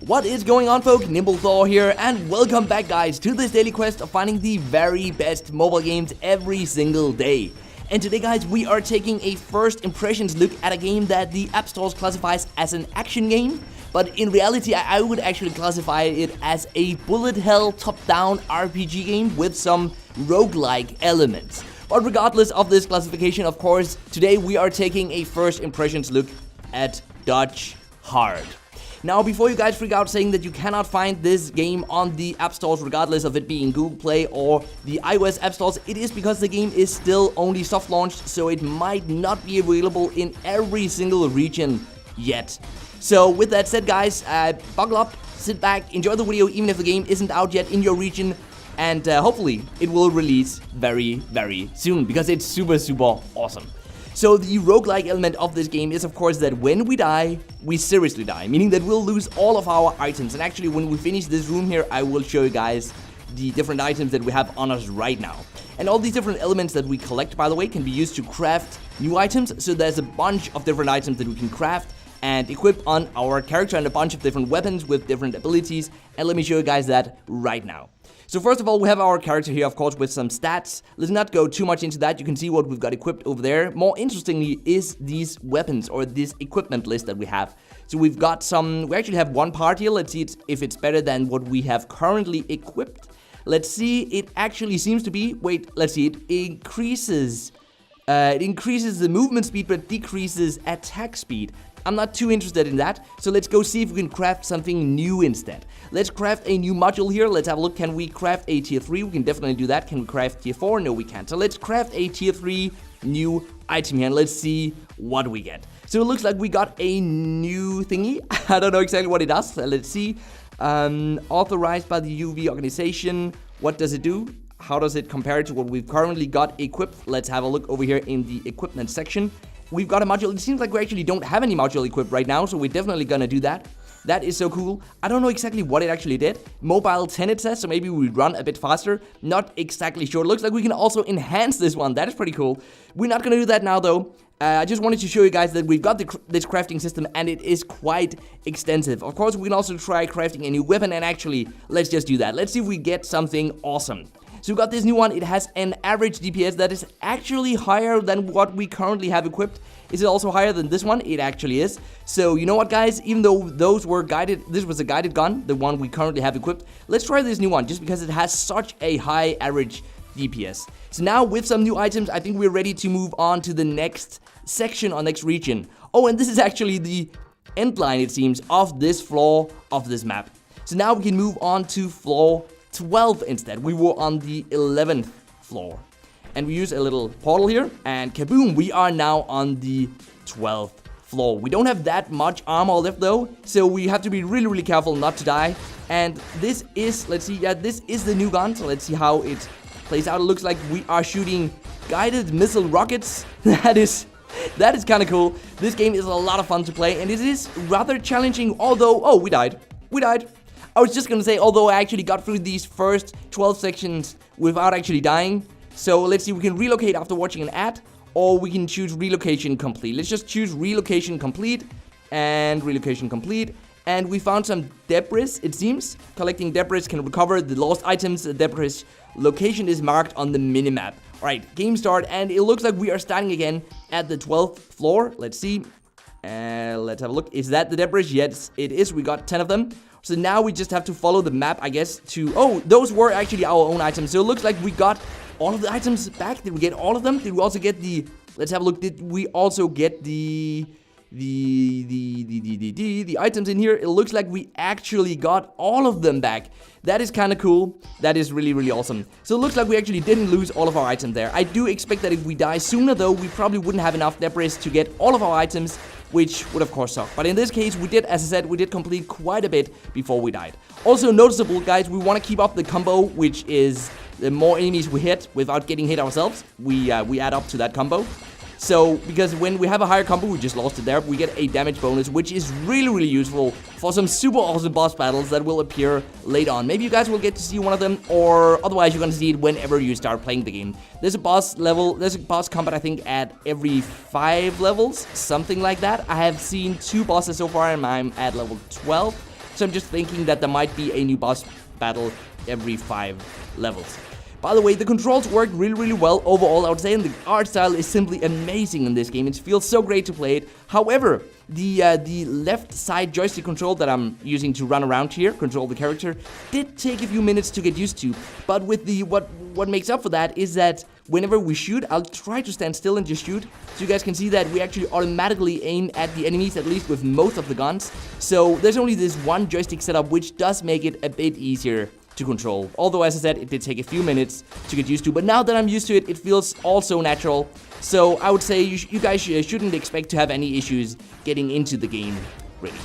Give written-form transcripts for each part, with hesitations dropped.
What is going on, folks? NimbleThor here, and welcome back, guys, to this daily quest of finding the very best mobile games every single day. And today, guys, we are taking a first impressions look at a game that the App Store classifies as an action game, but in reality, I would actually classify it as a bullet hell top-down RPG game with some roguelike elements. But regardless of this classification, of course, today we are taking a first impressions look at Dodge Hard. Now, before you guys freak out saying that you cannot find this game on the App Stores, regardless of it being Google Play or the iOS App Stores, it is because the game is still only soft launched, so it might not be available in every single region yet. So with that said, guys, buckle up, sit back, enjoy the video even if the game isn't out yet in your region, and hopefully it will release very, very soon because it's super awesome. So the roguelike element of this game is, of course, that when we die, we seriously die, meaning that we'll lose all of our items. And actually, when we finish this room here, I will show you guys the different items that we have on us right now. And all these different elements that we collect, by the way, can be used to craft new items. So there's a bunch of different items that we can craft and equip on our character, and a bunch of different weapons with different abilities. And let me show you guys that right now. So first of all, we have our character here, of course, with some stats. Let's not go too much into that. You can see what we've got equipped over there. More interestingly is these weapons or this equipment list that we have. So we've got some, we actually have one part here. Let's see if it's better than what we have currently equipped. Let's see, it actually seems to be, wait, let's see, it increases the movement speed but decreases attack speed. I'm not too interested in that, so let's go see if we can craft something new instead. Let's craft a new module here. Let's have a look. Can we craft a tier 3? We can definitely do that. Can we craft tier 4? No, we can't. So let's craft a tier 3 new item here, and let's see what we get. So it looks like we got a new thingy. I don't know exactly what it does. So let's see. Authorized by the UV organization. What does it do? How does it compare to what we've currently got equipped? Let's have a look over here in the equipment section. We've got a module. It seems like we actually don't have any module equipped right now, so we're definitely gonna do that. That is so cool. I don't know exactly what it actually did. Mobile 10 it says, so maybe we run a bit faster. Not exactly sure. It looks like we can also enhance this one. That is pretty cool. We're not gonna do that now though. I just wanted to show you guys that we've got this crafting system, and it is quite extensive. Of course, we can also try crafting a new weapon, and actually, let's just do that. Let's see if we get something awesome. So we got this new one. It has an average DPS that is actually higher than what we currently have equipped. Is it also higher than this one? It actually is. So you know what, guys? Even though those were guided, this was a guided gun, the one we currently have equipped. Let's try this new one just because it has such a high average DPS. So now with some new items, I think we're ready to move on to the next section or next region. Oh, and this is actually the end line, it seems, of this floor of this map. So now we can move on to floor 12 instead. We were on the 11th floor. And we use a little portal here, and kaboom, we are now on the 12th floor. We don't have that much armor left though, so we have to be really careful not to die. And this is, let's see, yeah, this is the new gun, so let's see how it plays out. It looks like we are shooting guided missile rockets. That is kind of cool. This game is a lot of fun to play, and it is rather challenging, although, oh, we died. I was just gonna say, although I actually got through these first 12 sections without actually dying. So let's see, we can relocate after watching an ad, or we can choose relocation complete. Let's just choose relocation complete, and relocation complete. And we found some debris, it seems. Collecting debris can recover the lost items. The debris location is marked on the minimap. Alright, game start, and it looks like we are starting again at the 12th floor. Let's see. Let's have a look. Is that the debris? Yes, it is. We got 10 of them. So now we just have to follow the map, I guess, to... Oh, those were actually our own items. So it looks like we got all of the items back. Did we get all of them? Did we also get the... Let's have a look. Did we also get the items in here? It looks like we actually got all of them back. That is kind of cool. That is really awesome. So it looks like we actually didn't lose all of our items there. I do expect that if we die sooner, though, we probably wouldn't have enough debris to get all of our items, which would of course suck. But in this case, we did, as I said, we did complete quite a bit before we died. Also noticeable, guys, we want to keep up the combo, which is the more enemies we hit without getting hit ourselves, we add up to that combo. So, because when we have a higher combo, we just lost it there, we get a damage bonus, which is really useful for some super awesome boss battles that will appear later on. Maybe you guys will get to see one of them, or otherwise you're gonna see it whenever you start playing the game. There's a boss combat, I think, at every 5 levels, something like that. I have seen 2 bosses so far, and I'm at level 12. so I'm just thinking that there might be a new boss battle every 5 levels. By the way, the controls work really well overall, I would say, and the art style is simply amazing in this game. It feels so great to play it. However, the left side joystick control that I'm using to run around here, control the character, did take a few minutes to get used to. But with the what makes up for that is that whenever we shoot, I'll try to stand still and just shoot. So you guys can see that we actually automatically aim at the enemies, at least with most of the guns. So there's only this one joystick setup, which does make it a bit easier to control. Although, as I said, it did take a few minutes to get used to. But now that I'm used to it, it feels also natural. So I would say you guys shouldn't expect to have any issues getting into the game, really.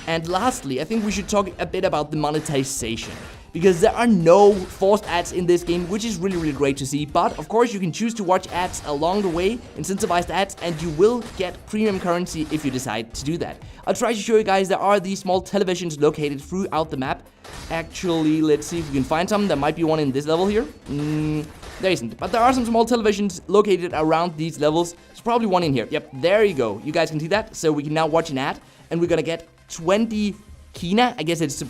And lastly, I think we should talk a bit about the monetization, because there are no forced ads in this game, which is really great to see. But of course, you can choose to watch ads along the way, incentivized ads, and you will get premium currency if you decide to do that. I'll try to show you guys there are these small televisions located throughout the map. Actually, let's see if we can find some. There might be one in this level here. There isn't, but there are some small televisions located around these levels. There's probably one in here. Yep, there you go. You guys can see that. So we can now watch an ad, and we're gonna get 20 Kina, I guess it's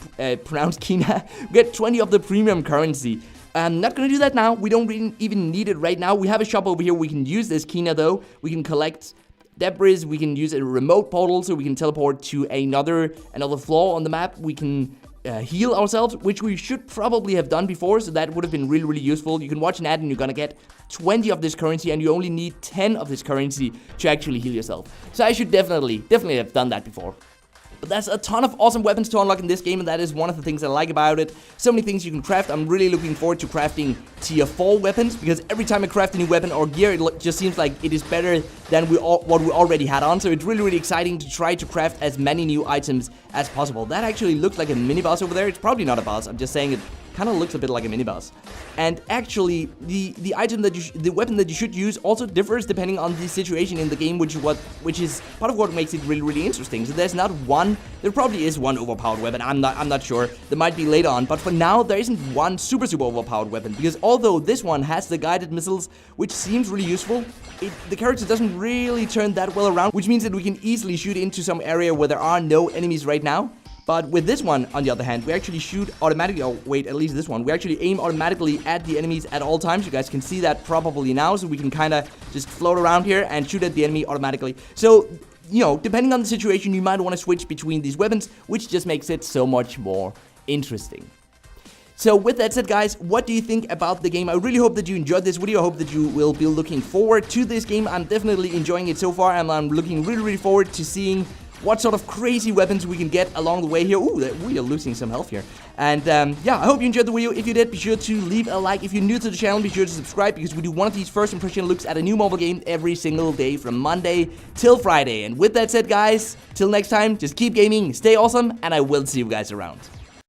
pronounced Kina. We get 20 of the premium currency. I'm not gonna do that now. We don't even need it right now. We have a shop over here. We can use this Kina though. We can collect debris. We can use a remote portal so we can teleport to another floor on the map. We can heal ourselves, which we should probably have done before, so that would have been really useful. You can watch an ad and you're gonna get 20 of this currency, and you only need 10 of this currency to actually heal yourself. So I should definitely have done that before. But there's a ton of awesome weapons to unlock in this game, and that is one of the things I like about it. So many things you can craft. I'm really looking forward to crafting tier 4 weapons, because every time I craft a new weapon or gear, it just seems like it is better than what we already had on. So it's really exciting to try to craft as many new items as possible. That actually looks like a mini boss over there. It's probably not a boss. I'm just saying it kind of looks a bit like a mini boss. And actually, the item that the weapon that you should use also differs depending on the situation in the game, which is part of what makes it really interesting. So there's not one. There probably is one overpowered weapon. I'm not sure. There might be later on, but for now there isn't one super overpowered weapon, because although this one has the guided missiles, which seems really useful, the character doesn't really turn that well around, which means that we can easily shoot into some area where there are no enemies right now. But with this one, on the other hand, we actually shoot automatically. Oh, wait, at least this one. We actually aim automatically at the enemies at all times. You guys can see that probably now, so we can kind of just float around here and shoot at the enemy automatically. So, you know, depending on the situation, you might want to switch between these weapons, which just makes it so much more interesting. So with that said, guys, what do you think about the game? I really hope that you enjoyed this video. I hope that you will be looking forward to this game. I'm definitely enjoying it so far, and I'm looking really forward to seeing what sort of crazy weapons we can get along the way here. Ooh, we are losing some health here. And yeah, I hope you enjoyed the video. If you did, be sure to leave a like. If you're new to the channel, be sure to subscribe, because we do one of these first impression looks at a new mobile game every single day from Monday till Friday. And with that said, guys, till next time, just keep gaming, stay awesome, and I will see you guys around.